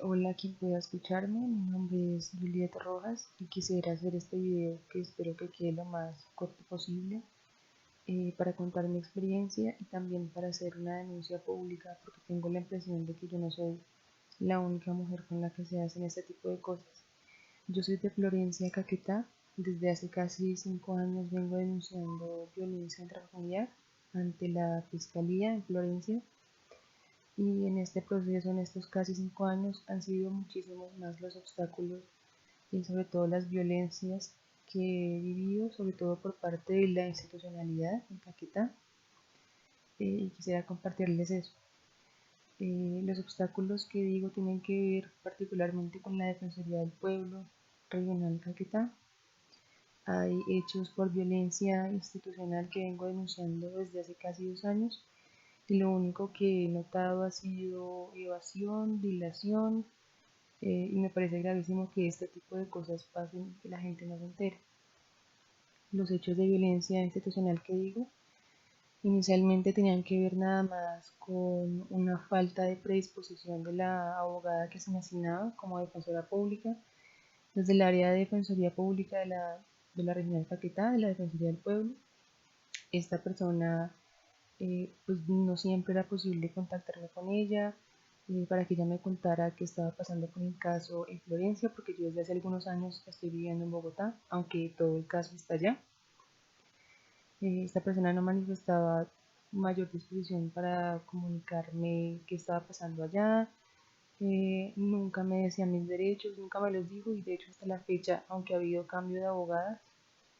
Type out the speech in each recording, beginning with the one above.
Hola, quien pueda escucharme, mi nombre es Julieta Rojas y quisiera hacer este video que espero que quede lo más corto posible para contar mi experiencia y también para hacer una denuncia pública porque tengo la impresión de que yo no soy la única mujer con la que se hacen este tipo de cosas. Yo soy de Florencia, Caquetá. Desde hace casi 5 años vengo denunciando violencia intrafamiliar ante la Fiscalía en Florencia y en este proceso, en estos casi 5 años, han sido muchísimos más los obstáculos y sobre todo las violencias que he vivido, sobre todo por parte de la institucionalidad en Caquetá, y quisiera compartirles eso. Los obstáculos que digo tienen que ver particularmente con la Defensoría del Pueblo Regional Caquetá. Hay hechos por violencia institucional que vengo denunciando desde hace casi 2 años y lo único que he notado ha sido evasión, dilación, y me parece gravísimo que este tipo de cosas pasen y que la gente no se entere. Los hechos de violencia institucional que digo inicialmente tenían que ver nada más con una falta de predisposición de la abogada que se me asignaba como defensora pública desde el área de defensoría pública de la regional Caquetá, de la Defensoría del Pueblo. Esta persona, pues no siempre era posible contactarme con ella para que ella me contara qué estaba pasando con el caso en Florencia, porque yo desde hace algunos años estoy viviendo en Bogotá, aunque todo el caso está allá. Esta persona no manifestaba mayor disposición para comunicarme qué estaba pasando allá, nunca me decía mis derechos, nunca me los dijo y de hecho hasta la fecha, aunque ha habido cambio de abogadas,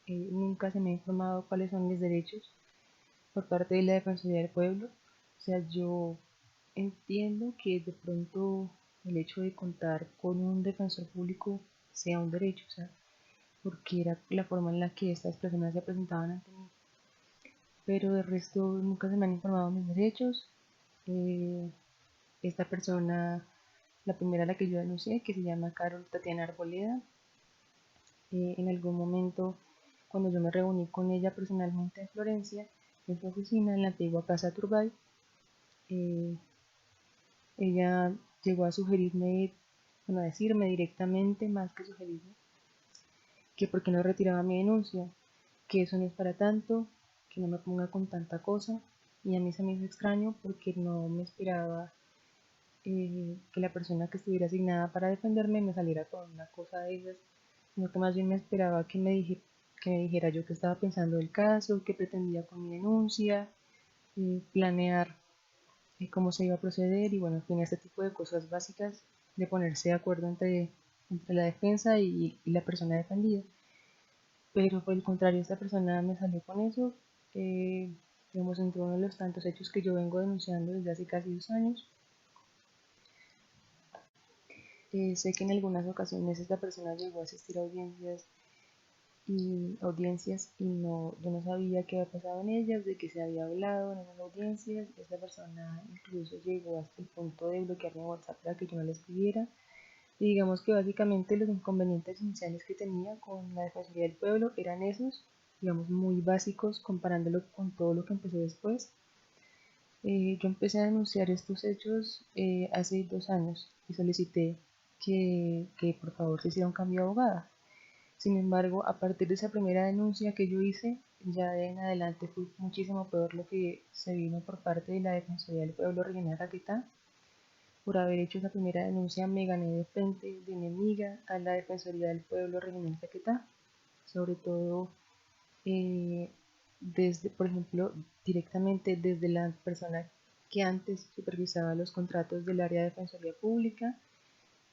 nunca se me ha informado cuáles son mis derechos por parte de la Defensoría del Pueblo. O sea, yo entiendo que de pronto el hecho de contar con un defensor público sea un derecho, o sea, porque era la forma en la que estas personas se presentaban ante mí, pero de resto nunca se me han informado mis derechos. Eh, Esta persona, la primera a la que yo denuncié, que se llama Carol Tatiana Arboleda, en algún momento cuando yo me reuní con ella personalmente en Florencia, en su oficina, en la antigua Casa Turbay, eh, ella llegó a sugerirme, bueno, a decirme directamente, más que sugerirme, que por qué no retiraba mi denuncia, que eso no es para tanto, que no me ponga con tanta cosa. Y a mí se me hizo extraño porque no me esperaba que la persona que estuviera asignada para defenderme me saliera con una cosa de esas, sino que más bien me esperaba que me dijera yo qué estaba pensando del caso, qué pretendía con mi denuncia, planear cómo se iba a proceder y bueno, en fin, este tipo de cosas básicas de ponerse de acuerdo entre la defensa y la persona defendida. Pero por el contrario, esta persona me salió con eso, eh, digamos, entre uno de los tantos hechos que yo vengo denunciando desde hace casi 2 años. Sé que en algunas ocasiones esta persona llegó a asistir a audiencias y no, yo no sabía qué había pasado en ellas, de qué se había hablado en esas audiencias. Esta persona incluso llegó hasta el punto de bloquear mi WhatsApp para que yo no le escribiera. Y digamos que básicamente los inconvenientes iniciales que tenía con la Defensoría del Pueblo eran esos, digamos, muy básicos comparándolo con todo lo que empezó después. Yo empecé a denunciar estos hechos hace 2 años y solicité que por favor se hiciera un cambio de abogada. Sin embargo, a partir de esa primera denuncia que yo hice, ya de en adelante fue muchísimo peor lo que se vino por parte de la Defensoría del Pueblo Regional Caquetá. Por haber hecho esa primera denuncia me gané de frente de enemiga a la Defensoría del Pueblo Regional Caquetá, sobre todo eh, desde, por ejemplo, directamente desde la persona que antes supervisaba los contratos del área de Defensoría Pública.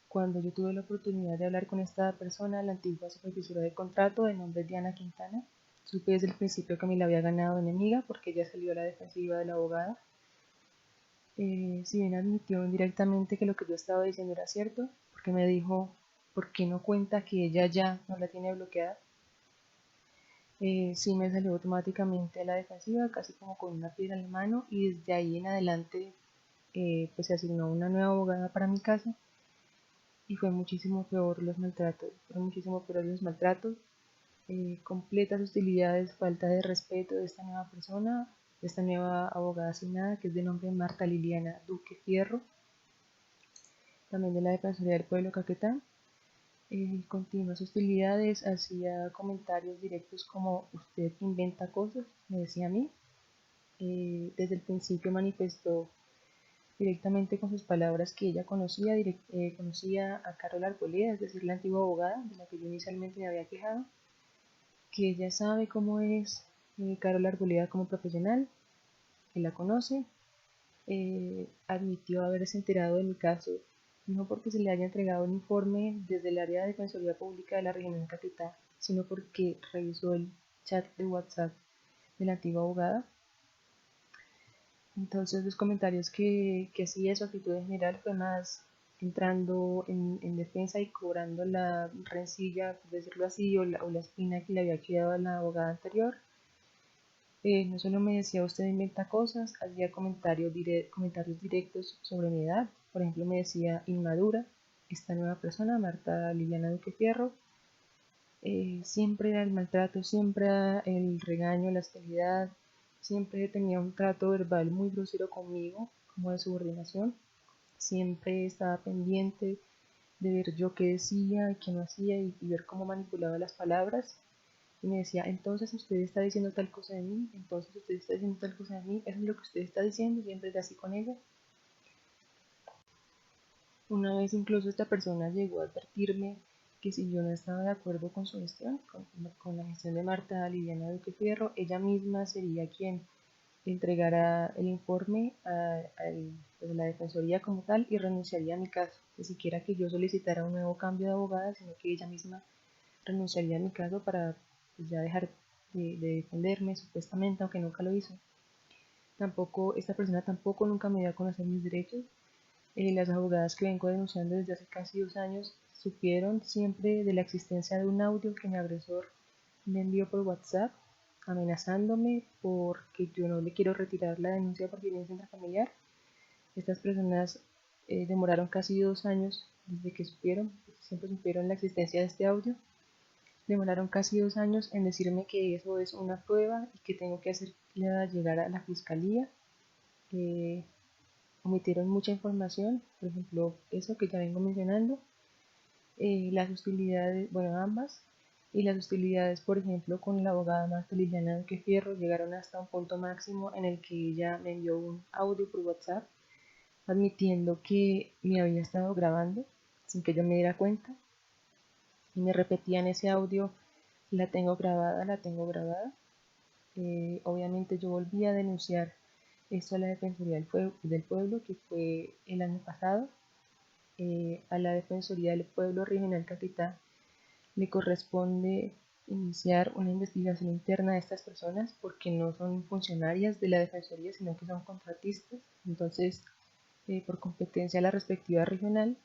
Cuando yo tuve la oportunidad de hablar con esta persona, la antigua supervisora de contrato de nombre Diana Quintana, supe desde el principio que me la había ganado enemiga porque ella salió a la defensiva de la abogada. Si bien admitió indirectamente que lo que yo estaba diciendo era cierto, porque me dijo, ¿por qué no cuenta que ella ya no la tiene bloqueada? Sí me salió automáticamente a la defensiva, casi como con una piedra en la mano, y desde ahí en adelante pues se asignó una nueva abogada para mi caso y fue muchísimo peor los maltratos, fueron muchísimo peor los maltratos, completas hostilidades, falta de respeto de esta nueva persona, de esta nueva abogada asignada que es de nombre Marta Liliana Duque Fierro. también de la Defensoría del Pueblo Caquetá. Continuas hostilidades, hacía comentarios directos como usted inventa cosas, me decía a mí. Desde el principio manifestó directamente con sus palabras que ella conocía a Carol Arboleda, es decir, la antigua abogada de la que yo inicialmente me había quejado, que ella sabe cómo es Carol Arboleda como profesional, que la conoce. Admitió haberse enterado de mi caso, no porque se le haya entregado un informe desde el área de Defensoría Pública de la región de Caquetá, sino porque revisó el chat de WhatsApp de la antigua abogada. Entonces los comentarios que hacía, su actitud en general fue más entrando en defensa y cobrando la rencilla, por decirlo así, o la espina que le había quedado a la abogada anterior. No solo me decía usted inventa cosas, hacía comentarios directos sobre mi edad. Por ejemplo, me decía inmadura, esta nueva persona, Marta Liliana Duque Fierro. Siempre era el maltrato, siempre era el regaño, la hostilidad, siempre tenía un trato verbal muy grosero conmigo, como de subordinación. Siempre estaba pendiente de ver yo qué decía y qué no hacía y ver cómo manipulaba las palabras. Y me decía, entonces usted está diciendo tal cosa de mí, entonces usted está diciendo tal cosa de mí, eso es lo que usted está diciendo, siempre era así con ella. Una vez incluso esta persona llegó a advertirme que si yo no estaba de acuerdo con su gestión, con la gestión de Marta Liliana Duque Fierro, ella misma sería quien entregara el informe pues, a la Defensoría como tal y renunciaría a mi caso. Ni siquiera que yo solicitara un nuevo cambio de abogada, sino que ella misma renunciaría a mi caso para pues, ya dejar de defenderme supuestamente, aunque nunca lo hizo. Tampoco, esta persona tampoco nunca me dio a conocer mis derechos. Las abogadas que vengo denunciando desde hace casi 2 años supieron siempre de la existencia de un audio que mi agresor me envió por WhatsApp amenazándome porque yo no le quiero retirar la denuncia por violencia intrafamiliar. Estas personas demoraron casi 2 años desde que supieron, siempre supieron la existencia de este audio. Demoraron casi 2 años en decirme que eso es una prueba y que tengo que hacerla llegar a la fiscalía. Eh, Omitieron mucha información, por ejemplo, eso que ya vengo mencionando, las hostilidades, bueno, ambas, y las hostilidades, por ejemplo, con la abogada Marta Liliana Duque Fierro llegaron hasta un punto máximo en el que ella me envió un audio por WhatsApp admitiendo que me había estado grabando sin que yo me diera cuenta y me repetía en ese audio, la tengo grabada, la tengo grabada. Obviamente yo volví a denunciar esto a la Defensoría del Pueblo, que fue el año pasado. A la Defensoría del Pueblo Regional Caquetá le corresponde iniciar una investigación interna de estas personas porque no son funcionarias de la Defensoría, sino que son contratistas. Entonces, por competencia a la respectiva regional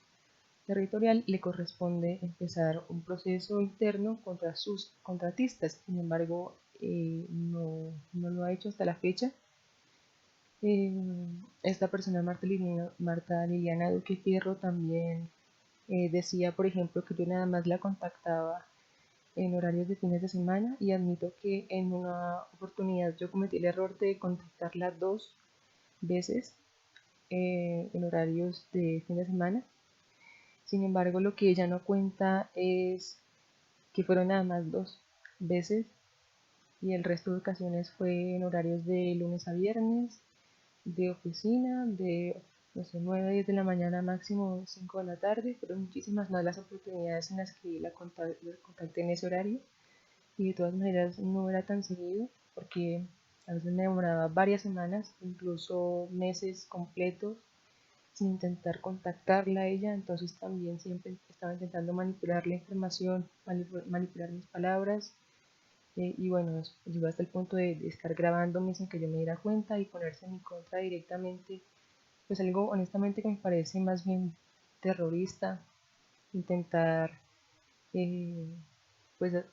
territorial, le corresponde empezar un proceso interno contra sus contratistas. Sin embargo, no lo ha hecho hasta la fecha. Esta persona, Marta Liliana Duque Fierro, también decía, por ejemplo, que yo nada más la contactaba en horarios de fines de semana y admito que en una oportunidad yo cometí el error de contactarla 2 veces en horarios de fin de semana. Sin embargo, lo que ella no cuenta es que fueron nada más 2 veces y el resto de ocasiones fue en horarios de lunes a viernes, de oficina, de no sé, 9 a 10 de la mañana, máximo 5 de la tarde. Fueron muchísimas más las oportunidades en las que la contacté en ese horario y de todas maneras no era tan seguido porque a veces me demoraba varias semanas, incluso meses completos sin intentar contactarla a ella, entonces también siempre estaba intentando manipular la información, manipular mis palabras, y bueno, llegó hasta el punto de estar grabándome sin que yo me diera cuenta y ponerse en mi contra directamente, pues algo honestamente que me parece más bien terrorista, intentar eh, pues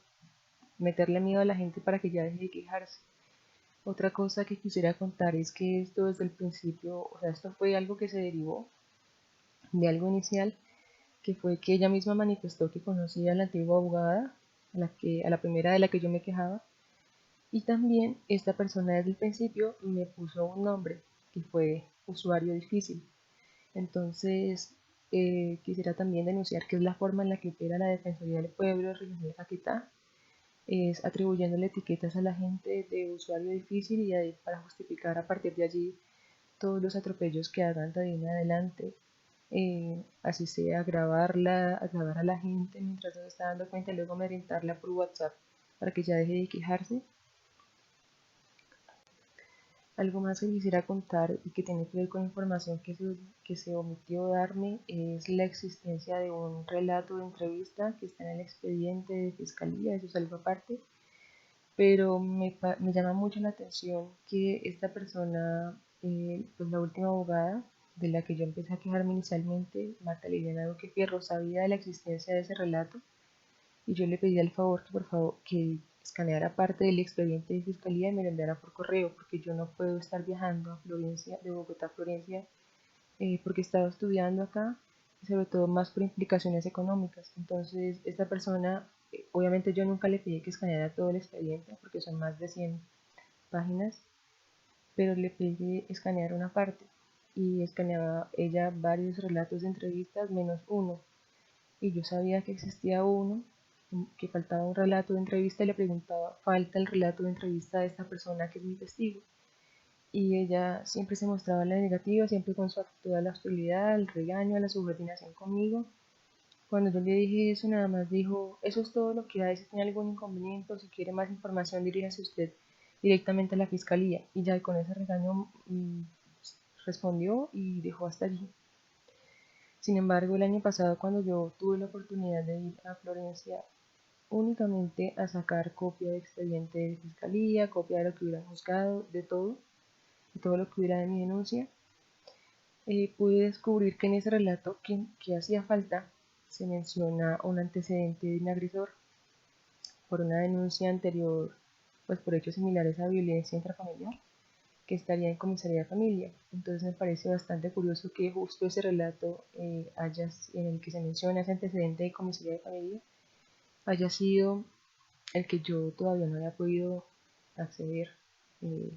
meterle miedo a la gente para que ya deje de quejarse. Otra cosa que quisiera contar es que esto desde el principio, o sea, esto fue algo que se derivó de algo inicial, que fue que ella misma manifestó que conocía a la antigua abogada, a la primera de la que yo me quejaba, y también esta persona desde el principio me puso un nombre, que fue usuario difícil. Entonces, quisiera también denunciar que es la forma en la que opera la Defensoría del Pueblo Regional Caquetá, es atribuyéndole etiquetas a la gente de usuario difícil y para justificar a partir de allí todos los atropellos que hagan de ahí en adelante, así sea agravar a la gente mientras no se está dando cuenta y luego amedrentarla por WhatsApp para que ya deje de quejarse. Algo más que quisiera contar y que tiene que ver con información que se omitió darme es la existencia de un relato de entrevista que está en el expediente de fiscalía, eso es algo aparte, pero me llama mucho la atención que esta persona, pues la última abogada de la que yo empecé a quejarme inicialmente, Marta Liliana Duque Fierro, sabía de la existencia de ese relato y yo le pedí el favor que por favor que escaneara parte del expediente de fiscalía y me lo enviara por correo, porque yo no puedo estar viajando a Florencia, de Bogotá a Florencia, porque he estado estudiando acá y sobre todo más por implicaciones económicas. Entonces, esta persona, obviamente yo nunca le pedí que escaneara todo el expediente, porque son más de 100 páginas, pero le pedí escanear una parte y escaneaba ella varios relatos de entrevistas menos uno y yo sabía que existía uno, que faltaba un relato de entrevista y le preguntaba, falta el relato de entrevista de esta persona que es mi testigo. Y ella siempre se mostraba la negativa, siempre con toda la hostilidad, el regaño, la subordinación conmigo. Cuando yo le dije eso, nada más dijo, eso es todo lo que hay, si tiene algún inconveniente o si quiere más información, diríjase usted directamente a la fiscalía. Y ya con ese regaño respondió y dejó hasta allí. Sin embargo, el año pasado, cuando yo tuve la oportunidad de ir a Florencia únicamente a sacar copia de expediente de fiscalía, copia de lo que hubieran juzgado, de todo lo que hubiera de mi denuncia, pude descubrir que en ese relato que hacía falta se menciona un antecedente de mi agresor por una denuncia anterior, pues por hechos similares a violencia intrafamiliar, que estaría en comisaría de familia. Entonces me parece bastante curioso que justo ese relato en el que se menciona ese antecedente de comisaría de familia haya sido el que yo todavía no había podido acceder, eh,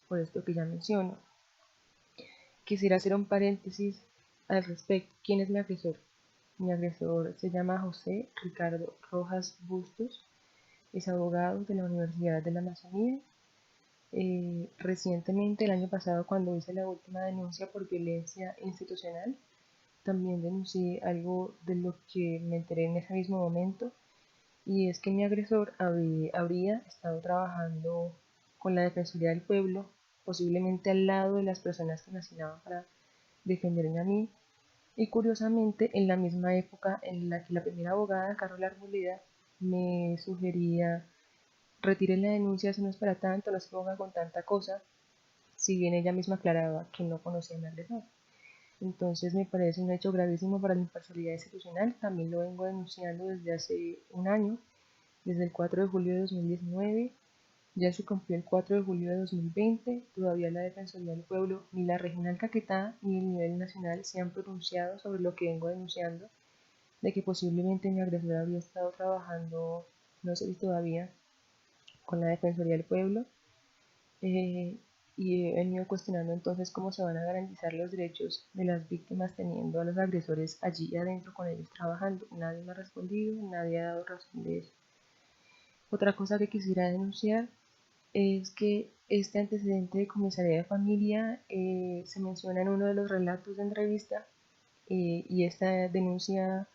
por esto que ya menciono. Quisiera hacer un paréntesis al respecto. ¿Quién es mi agresor? Mi agresor se llama José Ricardo Rojas Bustos, es abogado de la Universidad de la Amazonía. Recientemente, el año pasado, cuando hice la última denuncia por violencia institucional, también denuncié algo de lo que me enteré en ese mismo momento, y es que mi agresor habría estado trabajando con la Defensoría del Pueblo, posiblemente al lado de las personas que me asignaban para defenderme a mí, y curiosamente en la misma época en la que la primera abogada, Carola Arboleda, me sugería retire la denuncia, eso no es para tanto, no se ponga con tanta cosa, si bien ella misma aclaraba que no conocía a mi agresor. Entonces me parece un hecho gravísimo para la imparcialidad institucional, también lo vengo denunciando desde hace un año, desde el 4 de julio de 2019, ya se cumplió el 4 de julio de 2020, todavía la Defensoría del Pueblo, ni la Regional Caquetá, ni el nivel nacional se han pronunciado sobre lo que vengo denunciando, de que posiblemente mi agresor había estado trabajando, no sé si todavía, con la Defensoría del Pueblo, eh, y he venido cuestionando entonces cómo se van a garantizar los derechos de las víctimas teniendo a los agresores allí adentro con ellos trabajando. Nadie me ha respondido, nadie ha dado razón de eso. Otra cosa que quisiera denunciar es que este antecedente de comisaría de familia se menciona en uno de los relatos de entrevista, y esta denuncia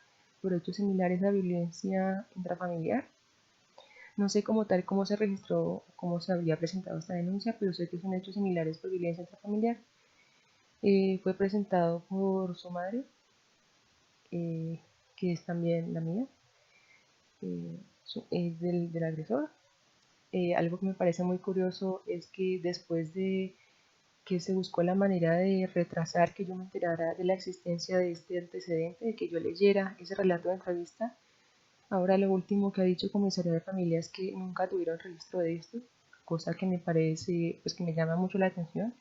por hechos similares a violencia intrafamiliar. No sé como tal cómo se registró, cómo se había presentado esta denuncia, pero sé que son hechos similares por violencia intrafamiliar. Fue presentado por su madre, eh, que es también la mía, es del agresor. Algo que me parece muy curioso es que después de que se buscó la manera de retrasar que yo me enterara de la existencia de este antecedente, de que yo leyera ese relato de entrevista, ahora lo último que ha dicho Comisaría de Familia es que nunca tuvieron registro de esto, cosa que me parece, pues que me llama mucho la atención,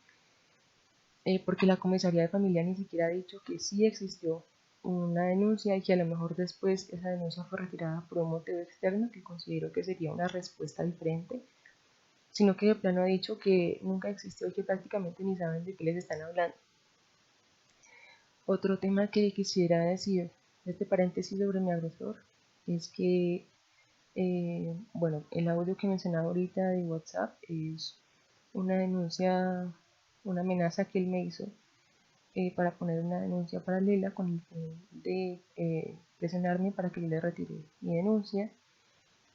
porque la Comisaría de Familia ni siquiera ha dicho que sí existió una denuncia y que a lo mejor después esa denuncia fue retirada por un motivo externo que considero que sería una respuesta diferente, sino que de plano ha dicho que nunca existió y que prácticamente ni saben de qué les están hablando. Otro tema que quisiera decir, este paréntesis sobre mi agresor, es que, bueno, el audio que mencionaba ahorita de WhatsApp es una denuncia, una amenaza que él me hizo para poner una denuncia paralela con el fin de presionarme para que yo le retire mi denuncia.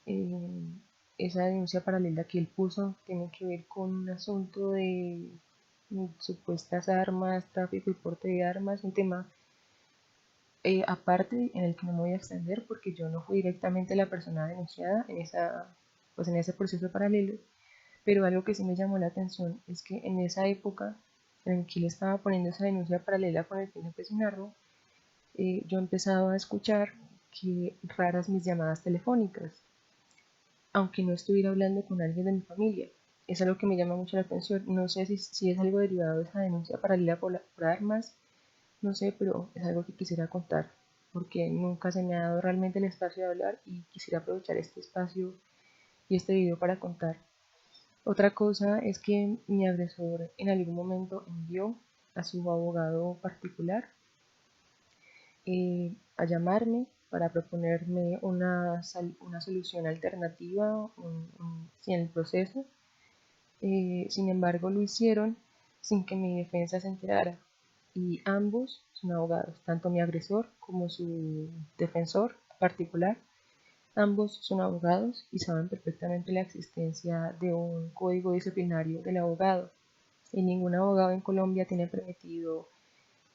Eh, Esa denuncia paralela que él puso tiene que ver con un asunto de supuestas armas, tráfico y porte de armas, un tema aparte en el que no me voy a extender porque yo no fui directamente la persona denunciada en, pues en ese proceso paralelo, pero algo que sí me llamó la atención es que en esa época en que él estaba poniendo esa denuncia paralela con el fin de presionarlo, yo empezaba a escuchar que raras mis llamadas telefónicas, aunque no estuviera hablando con alguien de mi familia. Es algo que me llama mucho la atención. No sé si es algo derivado de esa denuncia paralela por armas, no sé, pero es algo que quisiera contar, porque nunca se me ha dado realmente el espacio de hablar y quisiera aprovechar este espacio y este video para contar. Otra cosa es que mi agresor en algún momento envió a su abogado particular a llamarme para proponerme una solución alternativa en el proceso. Sin embargo, lo hicieron sin que mi defensa se enterara y ambos son abogados, tanto mi agresor como su defensor particular, ambos son abogados y saben perfectamente la existencia de un código disciplinario del abogado. Y ningún abogado en Colombia tiene permitido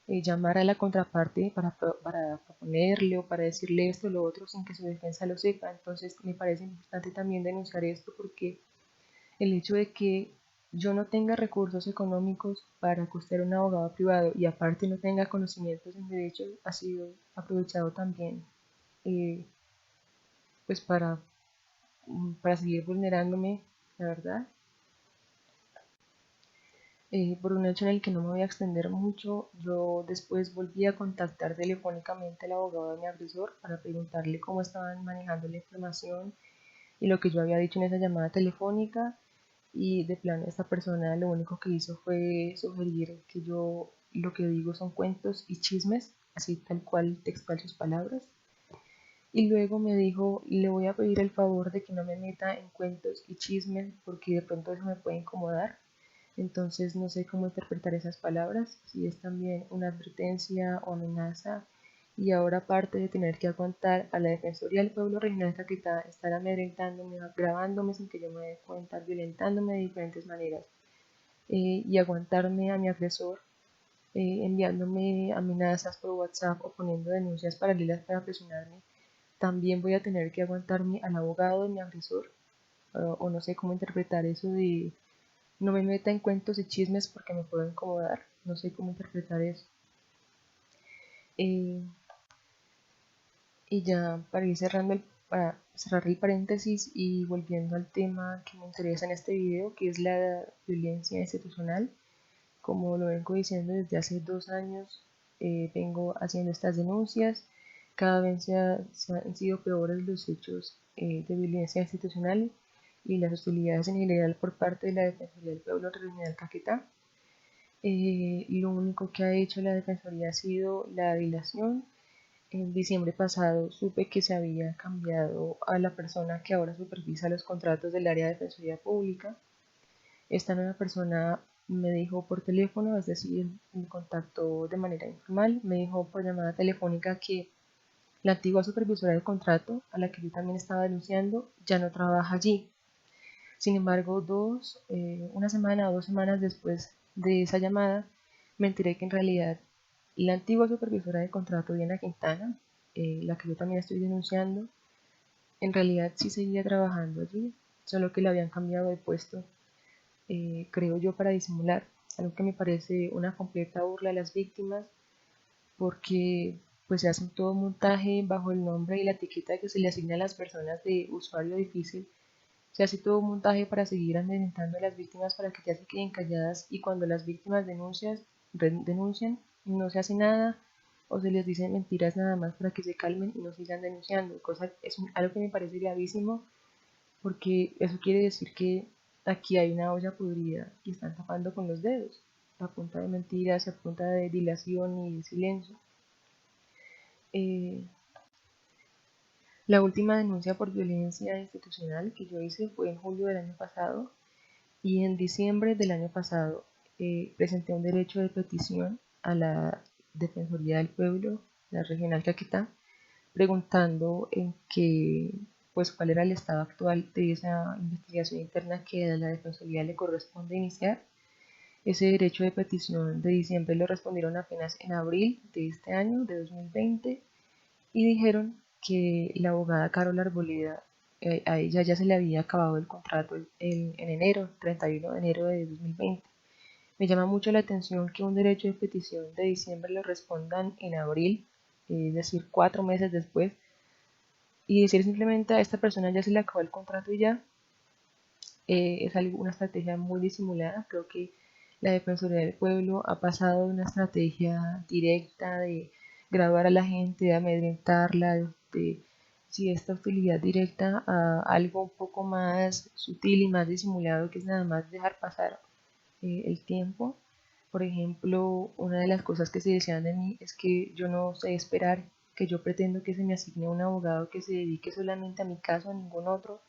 llamar a la contraparte para proponerle o para decirle esto o lo otro sin que su defensa lo sepa. Entonces me parece importante también denunciar esto porque el hecho de que yo no tenga recursos económicos para costear un abogado privado y aparte no tenga conocimientos en derecho ha sido aprovechado también eh, pues para seguir vulnerándome, la verdad. Por un hecho en el que no me voy a extender mucho, yo después volví a contactar telefónicamente al abogado de mi agresor para preguntarle cómo estaban manejando la información y lo que yo había dicho en esa llamada telefónica. Y de plano esta persona lo único que hizo fue sugerir que yo lo que digo son cuentos y chismes, así tal cual textual sus palabras. Y luego me dijo, le voy a pedir el favor de que no me meta en cuentos y chismes porque de pronto eso me puede incomodar. Entonces no sé cómo interpretar esas palabras, si es también una advertencia o amenaza. Y ahora aparte de tener que aguantar a la Defensoría del Pueblo Regional Caquetá, estar amedrentándome, grabándome sin que yo me dé cuenta, violentándome de diferentes maneras, y aguantarme a mi agresor, enviándome amenazas por WhatsApp o poniendo denuncias paralelas para presionarme, también voy a tener que aguantarme al abogado de mi agresor, o no sé cómo interpretar eso de no me meta en cuentos y chismes porque me puedo incomodar, no sé cómo interpretar eso. Eh, y ya para cerrar el paréntesis y volviendo al tema que me interesa en este video, que es la violencia institucional, como lo vengo diciendo desde hace 2 años, vengo haciendo estas denuncias. Cada vez han sido peores los hechos de violencia institucional y las hostilidades en general por parte de la Defensoría del Pueblo Regional Caquetá. Lo único que ha hecho la Defensoría ha sido la dilación. En diciembre pasado supe que se había cambiado a la persona que ahora supervisa los contratos del área de Defensoría Pública. Esta nueva persona me dijo por teléfono, es decir, me contactó de manera informal, me dijo por llamada telefónica que la antigua supervisora del contrato, a la que yo también estaba denunciando, ya no trabaja allí. Sin embargo, una semana o 2 semanas después de esa llamada, me enteré que en realidad la antigua supervisora de contrato, Diana Quintana, la que yo también estoy denunciando, en realidad sí seguía trabajando allí, solo que le habían cambiado de puesto, creo yo, para disimular, algo que me parece una completa burla a las víctimas, porque pues se hace todo un montaje bajo el nombre y la etiqueta que se le asigna a las personas de usuario difícil. Se hace todo un montaje para seguir amedrentando a las víctimas para que ya se queden calladas y cuando las víctimas denuncian no se hace nada o se les dicen mentiras nada más para que se calmen y no sigan denunciando. Algo que me parece gravísimo porque eso quiere decir que aquí hay una olla podrida y están tapando con los dedos. a punta de mentiras, a punta de dilación y de silencio. La última denuncia por violencia institucional que yo hice fue en julio del año pasado, y en diciembre del año pasado presenté un derecho de petición a la Defensoría del Pueblo, la Regional Caquetá, preguntando en qué, pues cuál era el estado actual de esa investigación interna que a la Defensoría le corresponde iniciar. Ese derecho de petición de diciembre lo respondieron apenas en abril de este año, de 2020, y dijeron que la abogada Carol Arboleda, a ella ya se le había acabado el contrato en enero, 31 de enero de 2020. Me llama mucho la atención que un derecho de petición de diciembre lo respondan en abril, es decir, 4 meses después, y decir simplemente a esta persona ya se le acabó el contrato y ya, es una estrategia muy disimulada. Creo que la Defensoría del Pueblo ha pasado de una estrategia directa de grabar a la gente, de amedrentarla, de sí, esta hostilidad directa, a algo un poco más sutil y más disimulado, que es nada más dejar pasar el tiempo. Por ejemplo, una de las cosas que se decían de mí es que yo no sé esperar, que yo pretendo que se me asigne un abogado que se dedique solamente a mi caso, a ningún otro,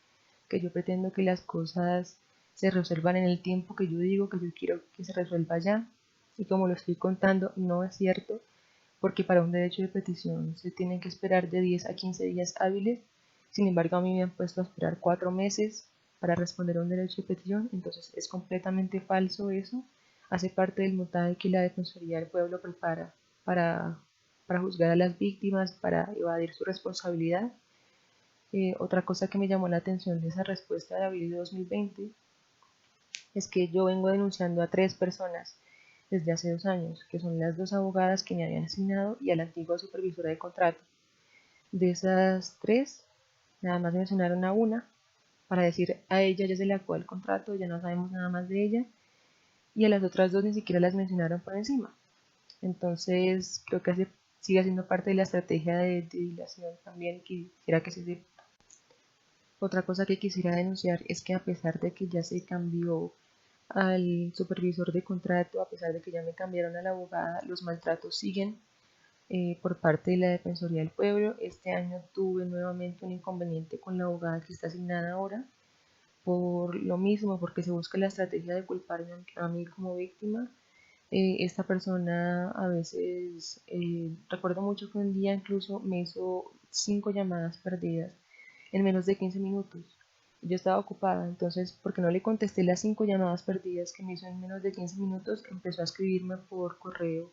que yo pretendo que las cosas se resuelvan en el tiempo que yo digo, que yo quiero que se resuelva ya. Y como lo estoy contando, no es cierto, porque para un derecho de petición se tiene que esperar de 10 a 15 días hábiles. Sin embargo, a mí me han puesto a esperar 4 meses para responder a un derecho de petición, entonces es completamente falso eso. Hace parte del montaje que la Defensoría del Pueblo prepara para, para juzgar a las víctimas, para evadir su responsabilidad. Otra cosa que me llamó la atención de esa respuesta de abril de 2020 es que yo vengo denunciando a 3 personas desde hace 2 años, que son las 2 abogadas que me habían asignado y a la antigua supervisora de contrato. De esas 3, nada más mencionaron a una para decir a ella ya se le acabó el contrato, ya no sabemos nada más de ella, y a las otras 2 ni siquiera las mencionaron por encima. Entonces creo que sigue siendo parte de la estrategia de dilación también, que quisiera que se sepa. Otra cosa que quisiera denunciar es que a pesar de que ya se cambió al supervisor de contrato, a pesar de que ya me cambiaron a la abogada, los maltratos siguen por parte de la Defensoría del Pueblo. Este año tuve nuevamente un inconveniente con la abogada que está asignada ahora, por lo mismo, porque se busca la estrategia de culparme a mí como víctima. Esta persona a veces, recuerdo mucho que un día incluso me hizo 5 llamadas perdidas en menos de 15 minutos. Yo estaba ocupada, entonces, porque no le contesté las 5 llamadas perdidas que me hizo en menos de 15 minutos, empezó a escribirme por correo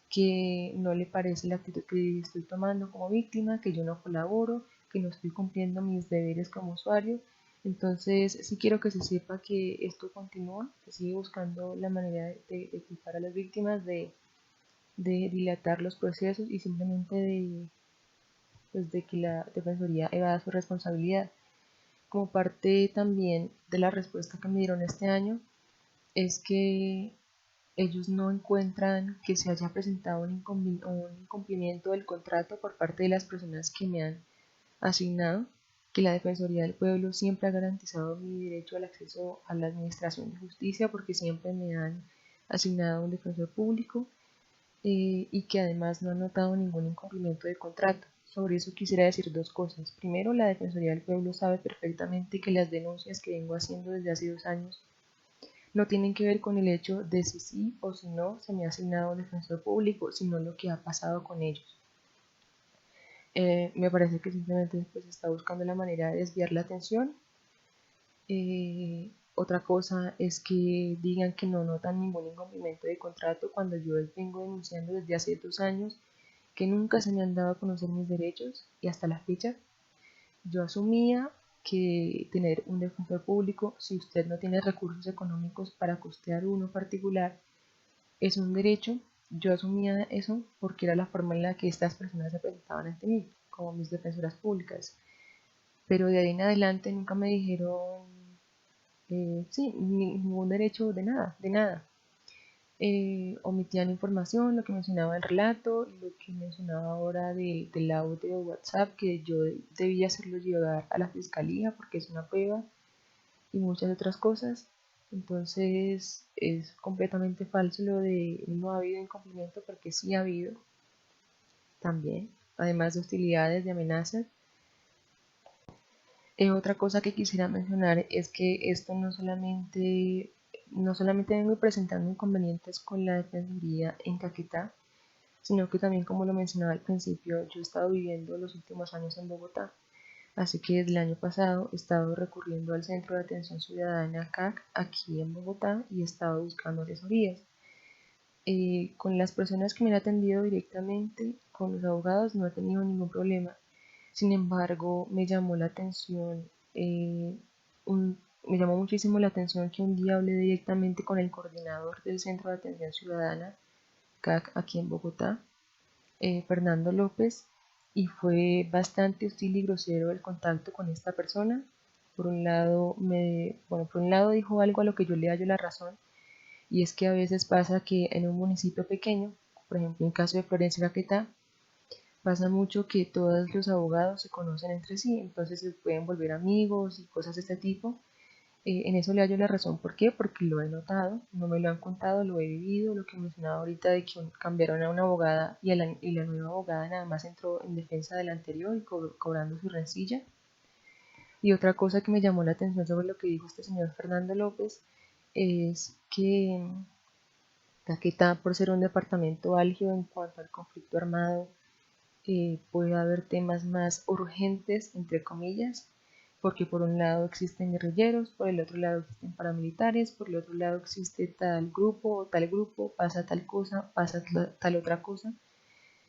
que no le parece la actitud que estoy tomando como víctima, que yo no colaboro, que no estoy cumpliendo mis deberes como usuario. Entonces, sí quiero que se sepa que esto continúa, se sigue buscando la manera de culpar a las víctimas, de dilatar los procesos y simplemente pues, de que la Defensoría evada su responsabilidad. Como parte también de la respuesta que me dieron este año, es que ellos no encuentran que se haya presentado un incumplimiento del contrato por parte de las personas que me han asignado, que la Defensoría del Pueblo siempre ha garantizado mi derecho al acceso a la administración de justicia, porque siempre me han asignado un defensor público, y que además no han notado ningún incumplimiento de contrato. Sobre eso quisiera decir 2 cosas. Primero, la Defensoría del Pueblo sabe perfectamente que las denuncias que vengo haciendo desde hace 2 años no tienen que ver con el hecho de si sí o si no se me ha asignado un defensor público, sino lo que ha pasado con ellos. Me parece que simplemente pues, está buscando la manera de desviar la atención. Otra cosa es que digan que no notan ningún incumplimiento de contrato cuando yo vengo denunciando desde hace 2 años que nunca se me han dado a conocer mis derechos, y hasta la fecha yo asumía que tener un defensor público, si usted no tiene recursos económicos para costear uno particular, es un derecho. Yo asumía eso porque era la forma en la que estas personas se presentaban ante mí, como mis defensoras públicas. Pero de ahí en adelante nunca me dijeron, sí, ningún derecho de nada, de nada. Omitían información, lo que mencionaba el relato y lo que mencionaba ahora del audio de WhatsApp, que yo debía hacerlo llegar a la fiscalía porque es una prueba, y muchas otras cosas. Entonces es completamente falso lo de no ha habido incumplimiento, porque sí ha habido también, además de hostilidades, de amenazas. Otra cosa que quisiera mencionar es que esto no solamente vengo presentando inconvenientes con la Defensoría en Caquetá, sino que también, como lo mencionaba al principio, yo he estado viviendo los últimos años en Bogotá. Así que desde el año pasado he estado recurriendo al Centro de Atención Ciudadana CAC aquí en Bogotá y he estado buscando asesorías. Con las personas que me han atendido directamente, con los abogados, no he tenido ningún problema. Sin embargo, eh, me llamó muchísimo la atención que un día hablé directamente con el coordinador del Centro de Atención Ciudadana CAC aquí en Bogotá, Fernando López, y fue bastante hostil y grosero el contacto con esta persona. Por un lado dijo algo a lo que yo le hallo la razón, y es que a veces pasa que en un municipio pequeño, por ejemplo en caso de Florencia Caquetá, pasa mucho que todos los abogados se conocen entre sí, entonces se pueden volver amigos y cosas de este tipo. En eso le hallo la razón. ¿Por qué? Porque lo he notado, no me lo han contado, lo he vivido, lo que mencionaba ahorita de que cambiaron a una abogada y la nueva abogada nada más entró en defensa de la anterior y cobrando su rencilla. Y otra cosa que me llamó la atención sobre lo que dijo este señor Fernando López es que Caquetá, por ser un departamento álgido en cuanto al conflicto armado, puede haber temas más urgentes, entre comillas, porque por un lado existen guerrilleros, por el otro lado existen paramilitares, por el otro lado existe tal grupo o tal grupo, pasa tal cosa, pasa tal otra cosa,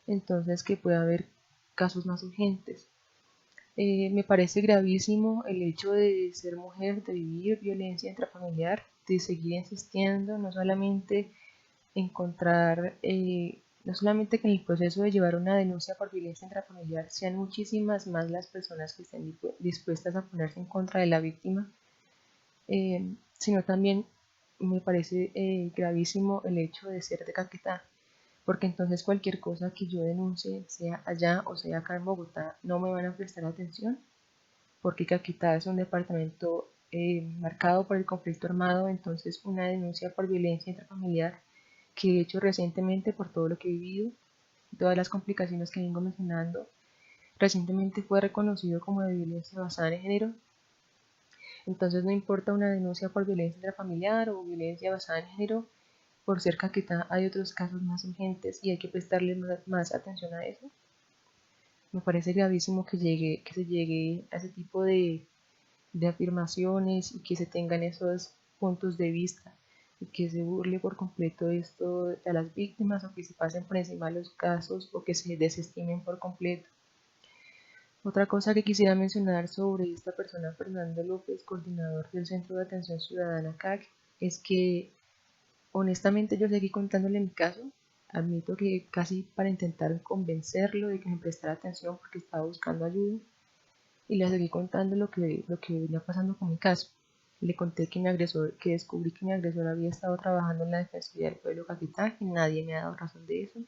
entonces que puede haber casos más urgentes. Me parece gravísimo el hecho de ser mujer, de vivir violencia intrafamiliar, de seguir insistiendo, no solamente que en el proceso de llevar una denuncia por violencia intrafamiliar sean muchísimas más las personas que estén dispuestas a ponerse en contra de la víctima, sino también me parece gravísimo el hecho de ser de Caquetá, porque entonces cualquier cosa que yo denuncie, sea allá o sea acá en Bogotá, no me van a prestar atención, porque Caquetá es un departamento marcado por el conflicto armado, entonces una denuncia por violencia intrafamiliar que he hecho recientemente por todo lo que he vivido, todas las complicaciones que vengo mencionando, recientemente fue reconocido como de violencia basada en género. Entonces no importa una denuncia por violencia intrafamiliar o violencia basada en género, por ser Caquetá hay otros casos más urgentes y hay que prestarle más atención a eso. Me parece gravísimo que se llegue a ese tipo de afirmaciones y que se tengan esos puntos de vista y que se burle por completo esto a las víctimas, o que se pasen por encima de los casos o que se desestimen por completo. Otra cosa que quisiera mencionar sobre esta persona, Fernando López, coordinador del Centro de Atención Ciudadana CAC, es que honestamente yo seguí contándole mi caso. Admito que casi para intentar convencerlo de que me prestara atención porque estaba buscando ayuda, y le seguí contando lo que venía pasando con mi caso. Le conté que descubrí que mi agresor había estado trabajando en la Defensoría del Pueblo Caquetá, y nadie me ha dado razón de eso.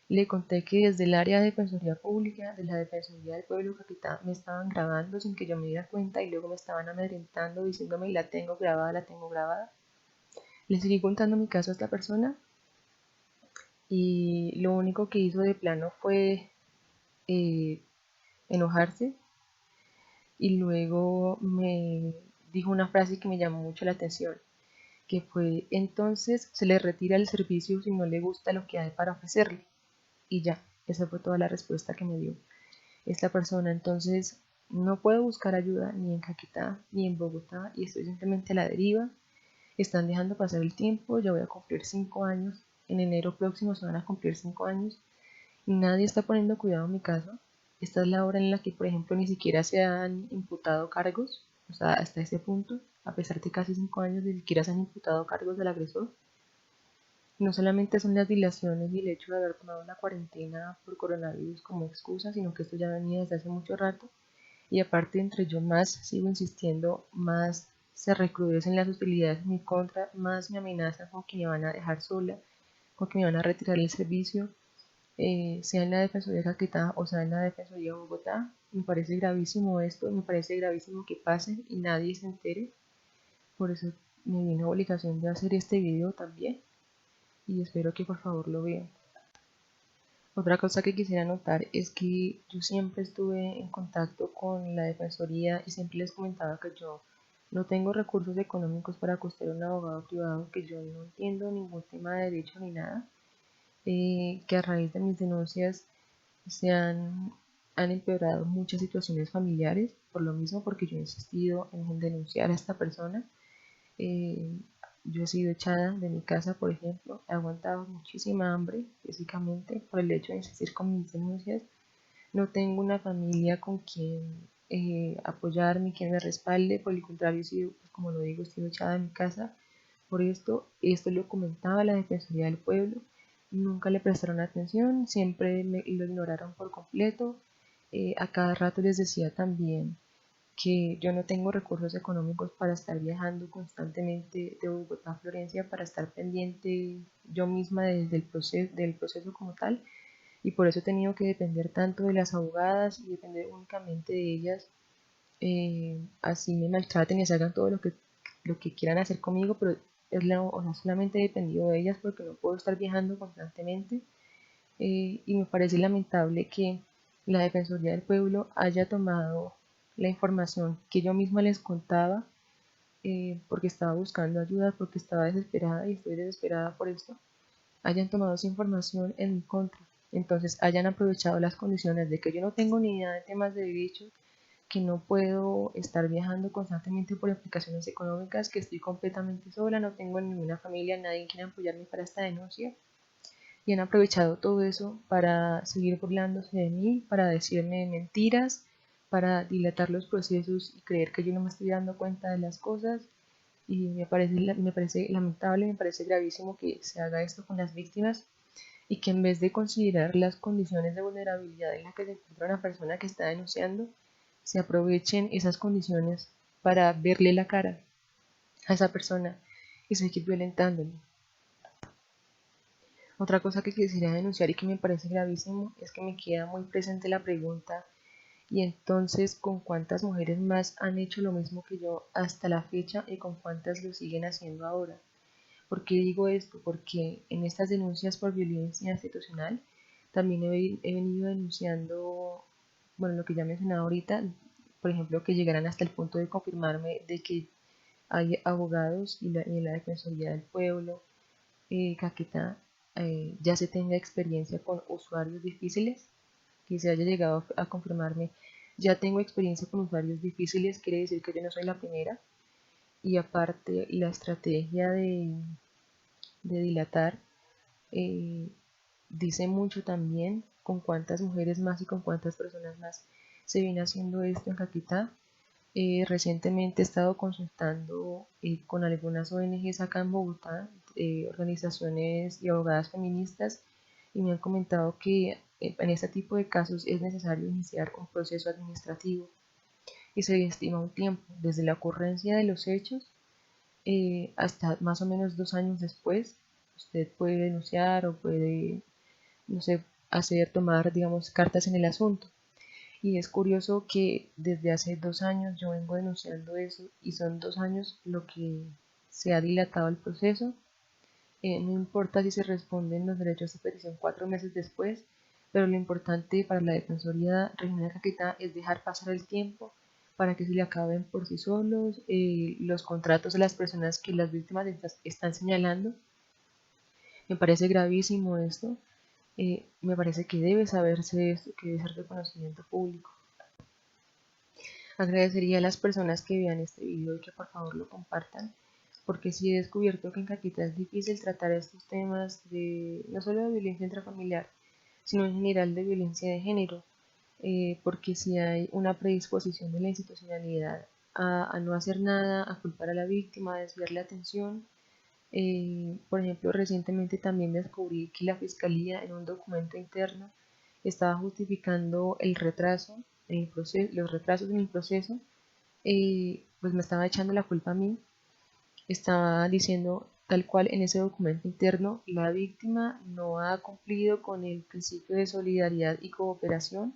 Le conté que desde el área de Defensoría Pública, de la Defensoría del Pueblo Caquetá, me estaban grabando sin que yo me diera cuenta y luego me estaban amedrentando diciéndome la tengo grabada, la tengo grabada. Le seguí contando mi caso a esta persona y lo único que hizo de plano fue eh, enojarse, y luego me dijo una frase que me llamó mucho la atención, que fue: entonces se le retira el servicio si no le gusta lo que hay para ofrecerle. Y ya, esa fue toda la respuesta que me dio esta persona. Entonces no puedo buscar ayuda ni en Caquetá ni en Bogotá y estoy simplemente a la deriva. Están dejando pasar el tiempo, ya voy a cumplir 5 años, en enero próximo se van a cumplir 5 años, y nadie está poniendo cuidado en mi caso. Esta es la hora en la que, por ejemplo, ni siquiera se han imputado cargos, o sea, hasta ese punto, a pesar de casi 5 años, ni siquiera se han imputado cargos del agresor. No solamente son las dilaciones y el hecho de haber tomado la cuarentena por coronavirus como excusa, sino que esto ya venía desde hace mucho rato. Y aparte, entre yo más sigo insistiendo, más se recrudecen las hostilidades en mi contra, más me amenazan con que me van a dejar sola, con que me van a retirar el servicio, sea en la Defensoría de Caquetá o sea en la Defensoría de Bogotá. Me parece gravísimo esto, me parece gravísimo que pase y nadie se entere. Por eso me vi en la obligación de hacer este video también y espero que por favor lo vean. Otra cosa que quisiera notar es que yo siempre estuve en contacto con la Defensoría y siempre les comentaba que yo no tengo recursos económicos para costear un abogado privado, que yo no entiendo ningún tema de derecho ni nada, que a raíz de mis denuncias han empeorado muchas situaciones familiares, por lo mismo porque yo he insistido en denunciar a esta persona. Eh, yo he sido echada de mi casa, por ejemplo, he aguantado muchísima hambre físicamente por el hecho de insistir con mis denuncias. No tengo una familia con quien apoyarme, quien me respalde, por el contrario, he sido, pues, como lo digo, he sido echada de mi casa. Por esto lo comentaba la Defensoría del Pueblo, nunca le prestaron atención, siempre lo ignoraron por completo. A cada rato les decía también que yo no tengo recursos económicos para estar viajando constantemente de Bogotá a Florencia, para estar pendiente yo misma desde del proceso como tal, y por eso he tenido que depender tanto de las abogadas y depender únicamente de ellas, así me maltraten y se hagan todo lo que quieran hacer conmigo, pero o sea, solamente he dependido de ellas porque no puedo estar viajando constantemente. Y me parece lamentable que la Defensoría del Pueblo haya tomado la información que yo misma les contaba, porque estaba buscando ayuda, porque estaba desesperada y estoy desesperada por esto, hayan tomado esa información en mi contra. Entonces hayan aprovechado las condiciones de que yo no tengo ni idea de temas de derechos, que no puedo estar viajando constantemente por aplicaciones económicas, que estoy completamente sola, no tengo ninguna familia, nadie quiere apoyarme para esta denuncia, y han aprovechado todo eso para seguir burlándose de mí, para decirme mentiras, para dilatar los procesos y creer que yo no me estoy dando cuenta de las cosas. Y me parece lamentable, me parece gravísimo que se haga esto con las víctimas y que en vez de considerar las condiciones de vulnerabilidad en las que se encuentra una persona que está denunciando, se aprovechen esas condiciones para verle la cara a esa persona y seguir violentándolo. Otra cosa que quisiera denunciar y que me parece gravísimo es que me queda muy presente la pregunta: ¿y entonces con cuántas mujeres más han hecho lo mismo que yo hasta la fecha y con cuántas lo siguen haciendo ahora? ¿Por qué digo esto? Porque en estas denuncias por violencia institucional también he venido denunciando, bueno, lo que ya mencionaba ahorita, por ejemplo, que llegaran hasta el punto de confirmarme de que hay abogados y la Defensoría del Pueblo, Caquetá, ya se tenga experiencia con usuarios difíciles, que se haya llegado a confirmarme, ya tengo experiencia con usuarios difíciles, quiere decir que yo no soy la primera. Y aparte, la estrategia de dilatar eh, dice mucho también con cuántas mujeres más y con cuántas personas más se viene haciendo esto en Caquetá. Recientemente he estado consultando con algunas ONGs acá en Bogotá, organizaciones y abogadas feministas, y me han comentado que en este tipo de casos es necesario iniciar un proceso administrativo y se estima un tiempo desde la ocurrencia de los hechos hasta más o menos 2 años después. Usted puede denunciar o puede, no sé, tomar, digamos, cartas en el asunto. Y es curioso que desde hace 2 años yo vengo denunciando eso y son 2 años lo que se ha dilatado el proceso. No importa si se responden los derechos de petición 4 meses después, pero lo importante para la Defensoría Regional de Caquetá es dejar pasar el tiempo para que se le acaben por sí solos los contratos de las personas que las víctimas están señalando. Me parece gravísimo esto. Me parece que debe saberse esto, que debe ser de conocimiento público. Agradecería a las personas que vean este video y que por favor lo compartan, porque sí he descubierto que en Caquetá es difícil tratar estos temas de no solo de violencia intrafamiliar, sino en general de violencia de género, porque si hay una predisposición de la institucionalidad a no hacer nada, a culpar a la víctima, a desviar la atención. Por ejemplo, recientemente también descubrí que la Fiscalía en un documento interno estaba justificando el retraso en el proceso, los retrasos en el proceso, pues me estaba echando la culpa a mí, estaba diciendo tal cual en ese documento interno: la víctima no ha cumplido con el principio de solidaridad y cooperación.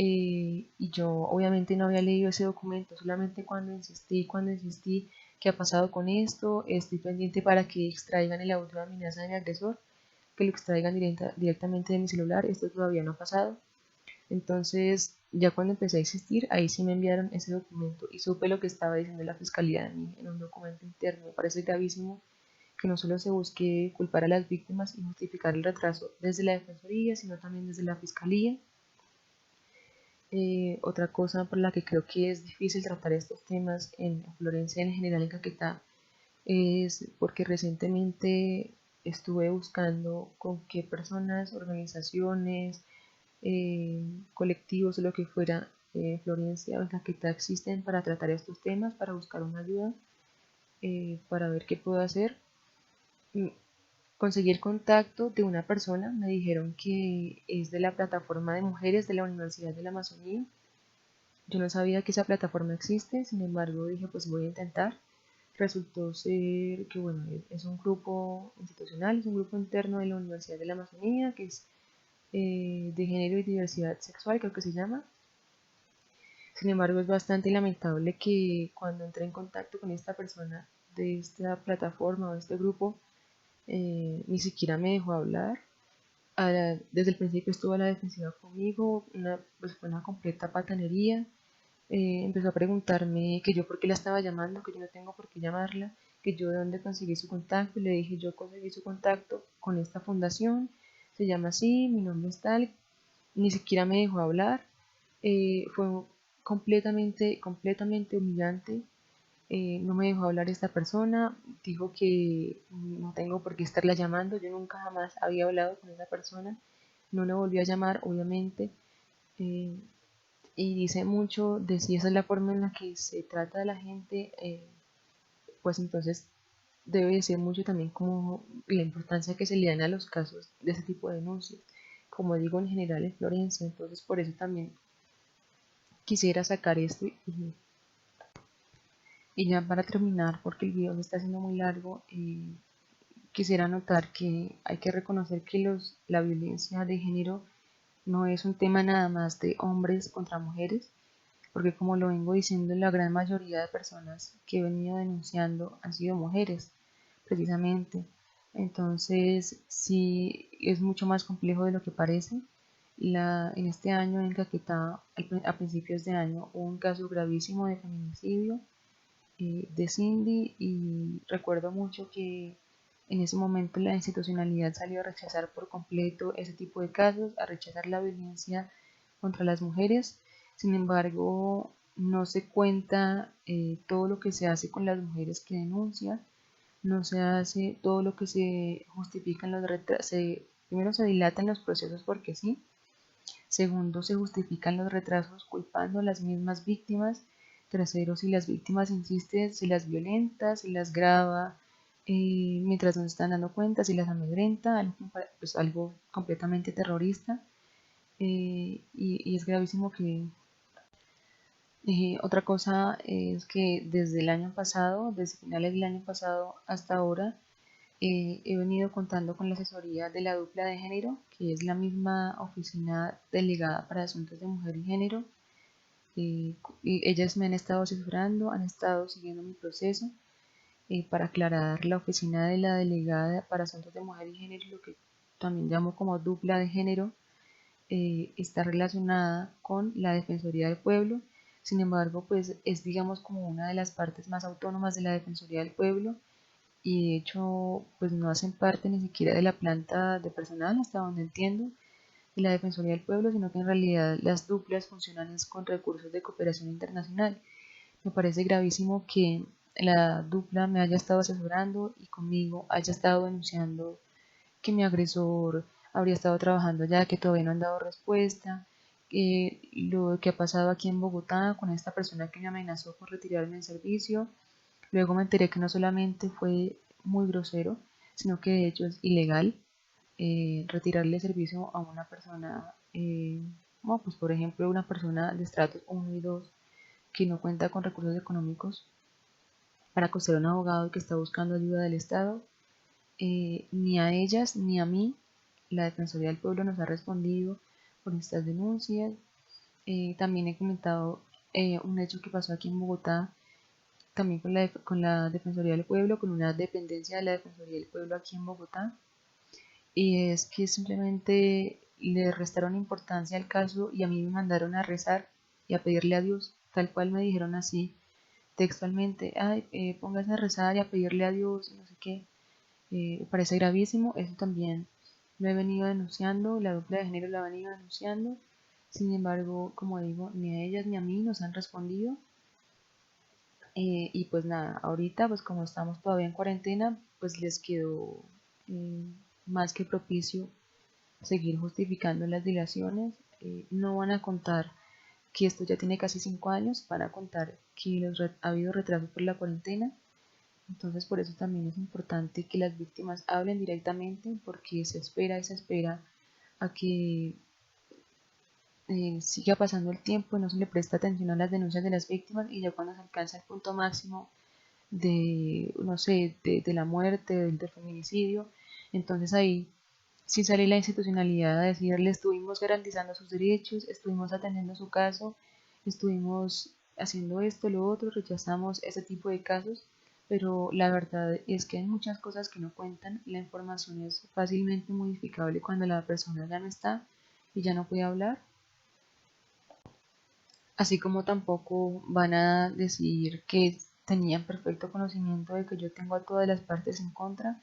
Y yo obviamente no había leído ese documento, solamente cuando insistí ¿qué ha pasado con esto? Estoy pendiente para que extraigan el audio de amenaza de mi agresor, que lo extraigan directamente de mi celular. Esto todavía no ha pasado. Entonces, ya cuando empecé a existir, ahí sí me enviaron ese documento y supe lo que estaba diciendo la fiscalía de mí en un documento interno. Me parece gravísimo que no solo se busque culpar a las víctimas y justificar el retraso desde la Defensoría, sino también desde la Fiscalía. Otra cosa por la que creo que es difícil tratar estos temas en Florencia, en general en Caquetá, es porque recientemente estuve buscando con qué personas, organizaciones, colectivos o lo que fuera, Florencia o en Caquetá existen para tratar estos temas, para buscar una ayuda, para ver qué puedo hacer. Conseguí el contacto de una persona, me dijeron que es de la plataforma de mujeres de la Universidad de la Amazonía. Yo no sabía que esa plataforma existe, sin embargo dije pues voy a intentar. Resultó ser que bueno, es un grupo institucional, es un grupo interno de la Universidad de la Amazonía, que es de género y diversidad sexual, creo que se llama. Sin embargo, es bastante lamentable que cuando entré en contacto con esta persona de esta plataforma o de este grupo, ni siquiera me dejó hablar. Desde el principio estuvo a la defensiva conmigo, pues fue una completa patanería. Empezó a preguntarme que yo por qué la estaba llamando, que yo no tengo por qué llamarla, que yo de dónde conseguí su contacto. Y le dije, yo conseguí su contacto con esta fundación, se llama así, mi nombre es tal. Ni siquiera me dejó hablar. Fue completamente humillante. No me dejó hablar esta persona, dijo que no tengo por qué estarla llamando. Yo nunca jamás había hablado con esa persona, no la volví a llamar, obviamente. eh, y dice mucho de si esa es la forma en la que se trata a la gente, pues entonces debe decir mucho también como la importancia que se le dan a los casos de ese tipo de denuncias, como digo en general en Florencia. Entonces por eso también quisiera sacar esto y ya para terminar, porque el video se está haciendo muy largo, quisiera anotar que hay que reconocer que la violencia de género no es un tema nada más de hombres contra mujeres, porque como lo vengo diciendo, la gran mayoría de personas que he venido denunciando han sido mujeres, precisamente. Entonces, sí, es mucho más complejo de lo que parece. En este año en Caquetá, a principios de año, hubo un caso gravísimo de feminicidio de Cindy, y recuerdo mucho que en ese momento la institucionalidad salió a rechazar por completo ese tipo de casos, a rechazar la violencia contra las mujeres. Sin embargo, no se cuenta todo lo que se hace con las mujeres que denuncian, no se hace todo lo que se justifica en los retrasos. Primero se dilatan los procesos porque sí, segundo se justifican los retrasos culpando a las mismas víctimas, tercero si las víctimas insisten, se las violenta, se las graba, mientras no se están dando cuenta, se las amedrenta, pues algo completamente terrorista. Y es gravísimo que otra cosa es que desde el año pasado, desde finales del año pasado hasta ahora, he venido contando con la asesoría de la dupla de género, que es la misma oficina delegada para asuntos de mujer y género. Y ellas me han estado asesorando, han estado siguiendo mi proceso, para aclarar. La oficina de la delegada para asuntos de mujer y género, lo que también llamo como dupla de género, está relacionada con la Defensoría del Pueblo. Sin embargo, pues es digamos como una de las partes más autónomas de la Defensoría del Pueblo, y de hecho pues no hacen parte ni siquiera de la planta de personal, hasta donde entiendo, de la Defensoría del Pueblo, sino que en realidad las duplas funcionan es con recursos de cooperación internacional. Me parece gravísimo que la dupla me haya estado asesorando y conmigo haya estado denunciando que mi agresor habría estado trabajando ya, que todavía no han dado respuesta, que lo que ha pasado aquí en Bogotá con esta persona que me amenazó con retirarme del servicio. Luego me enteré que no solamente fue muy grosero, sino que de hecho es ilegal retirarle servicio a una persona, bueno, pues por ejemplo una persona de estratos 1 y 2 que no cuenta con recursos económicos para costear a un abogado que está buscando ayuda del Estado. Ni a ellas ni a mí la Defensoría del Pueblo nos ha respondido por estas denuncias. También he comentado un hecho que pasó aquí en Bogotá, también con la Defensoría del Pueblo, con una dependencia de la Defensoría del Pueblo aquí en Bogotá, y es que simplemente le restaron importancia al caso y a mí me mandaron a rezar y a pedirle a Dios, tal cual me dijeron así textualmente, ay, póngase a rezar y a pedirle a Dios, no sé qué. Me parece gravísimo, eso también lo he venido denunciando, la dupla de género la he venido denunciando, sin embargo, como digo, ni a ellas ni a mí nos han respondido. Y pues nada, ahorita pues como estamos todavía en cuarentena, pues les quedó eh, más que propicio seguir justificando las dilaciones. No van a contar que esto ya tiene casi 5 años, van a contar que ha habido retrasos por la cuarentena. Entonces por eso también es importante que las víctimas hablen directamente, porque se espera y se espera a que siga pasando el tiempo y no se le presta atención a las denuncias de las víctimas, y ya cuando se alcanza el punto máximo de, no sé, de la muerte, del feminicidio, entonces ahí sí sale la institucionalidad a decirle: estuvimos garantizando sus derechos, estuvimos atendiendo su caso, estuvimos haciendo esto, lo otro, rechazamos ese tipo de casos, pero la verdad es que hay muchas cosas que no cuentan, la información es fácilmente modificable cuando la persona ya no está y ya no puede hablar, así como tampoco van a decir que tenían perfecto conocimiento de que yo tengo a todas las partes en contra.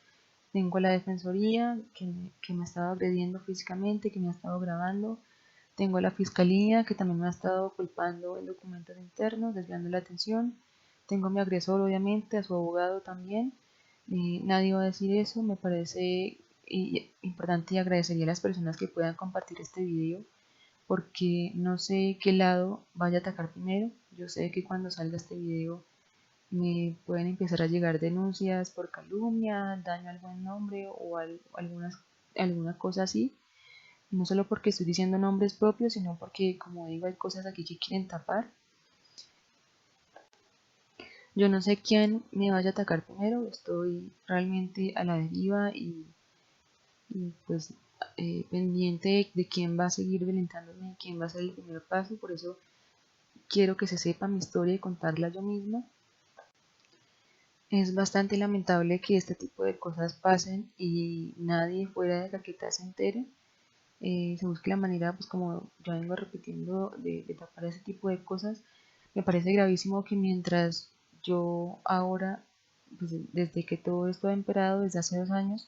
Tengo a la defensoría que me ha estado agrediendo físicamente, que me ha estado grabando. Tengo a la fiscalía que también me ha estado culpando en documentos internos, desviando la atención. Tengo a mi agresor, obviamente, a su abogado también. Nadie va a decir eso. Me parece importante, y agradecería a las personas que puedan compartir este video, porque no sé qué lado vaya a atacar primero. Yo sé que cuando salga este video me pueden empezar a llegar denuncias por calumnia, daño al buen nombre o alguna cosa así. No solo porque estoy diciendo nombres propios, sino porque, como digo, hay cosas aquí que quieren tapar. Yo no sé quién me vaya a atacar primero, estoy realmente a la deriva y pues pendiente de quién va a seguir violentándome, quién va a ser el primer paso. Por eso quiero que se sepa mi historia y contarla yo misma. Es bastante lamentable que este tipo de cosas pasen y nadie fuera de Caquetá se entere. Se busque la manera, pues como ya vengo repitiendo, de tapar ese tipo de cosas. Me parece gravísimo que mientras yo ahora, pues desde que todo esto ha empeorado, desde hace 2 años,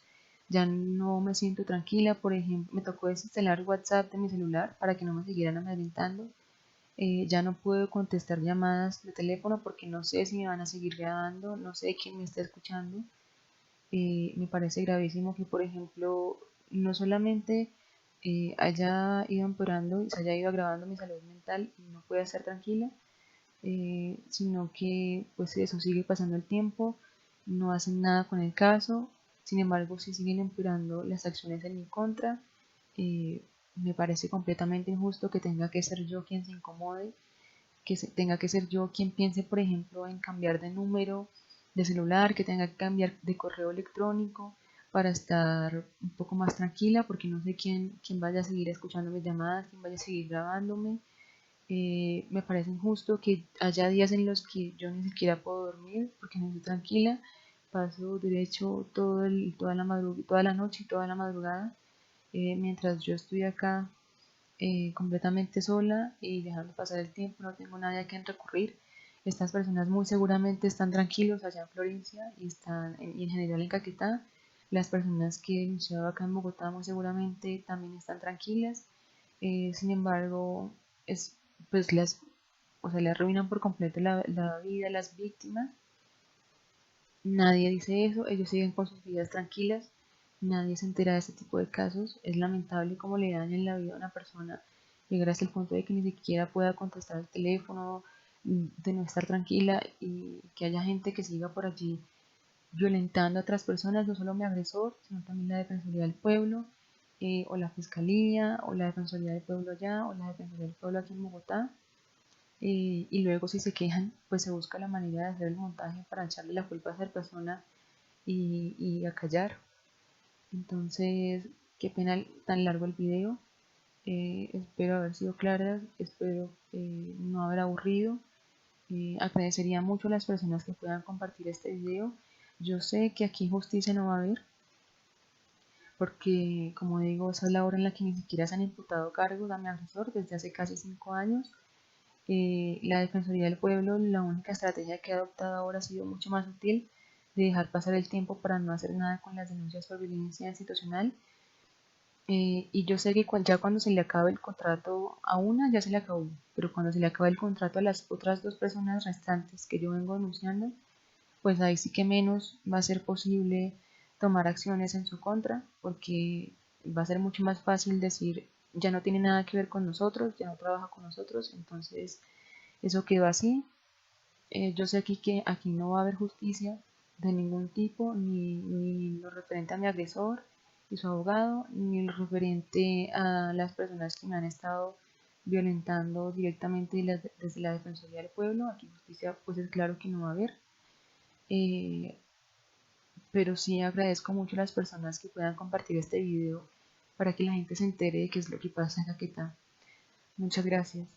ya no me siento tranquila. Por ejemplo, me tocó desinstalar WhatsApp de mi celular para que no me siguieran amedrentando. Ya no puedo contestar llamadas de teléfono porque no sé si me van a seguir grabando, no sé quién me está escuchando. Me parece gravísimo que, por ejemplo, no solamente haya ido empeorando y se haya ido agravando mi salud mental y no pueda estar tranquila, sino que pues eso, sigue pasando el tiempo, no hacen nada con el caso. Sin embargo, si siguen empeorando las acciones en mi contra. eh, Me parece completamente injusto que tenga que ser yo quien se incomode, tenga que ser yo quien piense, por ejemplo, en cambiar de número de celular, que tenga que cambiar de correo electrónico para estar un poco más tranquila, porque no sé quién vaya a seguir escuchando mis llamadas, quién vaya a seguir grabándome. Me parece injusto que haya días en los que yo ni siquiera puedo dormir porque no estoy tranquila. Paso derecho toda la noche y toda la madrugada, mientras yo estoy acá completamente sola y dejando pasar el tiempo, no tengo nadie a quien recurrir. Estas personas muy seguramente están tranquilos allá en Florencia y en general en Caquetá. Las personas que he denunciado acá en Bogotá muy seguramente también están tranquilas. Sin embargo, es, pues o sea, le arruinan por completo la vida a las víctimas. Nadie dice eso, ellos siguen con sus vidas tranquilas, nadie se entera de este tipo de casos. Es lamentable cómo le dañan la vida a una persona, llegar hasta el punto de que ni siquiera pueda contestar el teléfono, de no estar tranquila, y que haya gente que siga por allí violentando a otras personas, no solo mi agresor, sino también la Defensoría del Pueblo, o la Fiscalía, o la Defensoría del Pueblo allá, o la Defensoría del Pueblo aquí en Bogotá. Y luego si se quejan, pues se busca la manera de hacer el montaje para echarle la culpa a esa persona y a callar. Entonces, qué pena tan largo el video. Espero haber sido clara, espero no haber aburrido. Agradecería mucho a las personas que puedan compartir este video. Yo sé que aquí justicia no va a haber, porque como digo, esa es la hora en la que ni siquiera se han imputado cargos a mi agresor desde hace casi 5 años. La Defensoría del Pueblo, la única estrategia que ha adoptado ahora ha sido mucho más útil, de dejar pasar el tiempo para no hacer nada con las denuncias por violencia institucional. Y yo sé que ya cuando se le acabe el contrato a una, ya se le acabó, pero cuando se le acabe el contrato a las otras dos personas restantes que yo vengo denunciando, pues ahí sí que menos va a ser posible tomar acciones en su contra, porque va a ser mucho más fácil decir, ya no tiene nada que ver con nosotros, ya no trabaja con nosotros, entonces eso quedó así. Yo sé aquí que aquí no va a haber justicia de ningún tipo, ni lo referente a mi agresor y su abogado, ni lo referente a las personas que me han estado violentando directamente desde la Defensoría del Pueblo. Aquí justicia pues es claro que no va a haber. Eh, pero sí agradezco mucho a las personas que puedan compartir este video para que la gente se entere de qué es lo que pasa en Caquetá. Muchas gracias.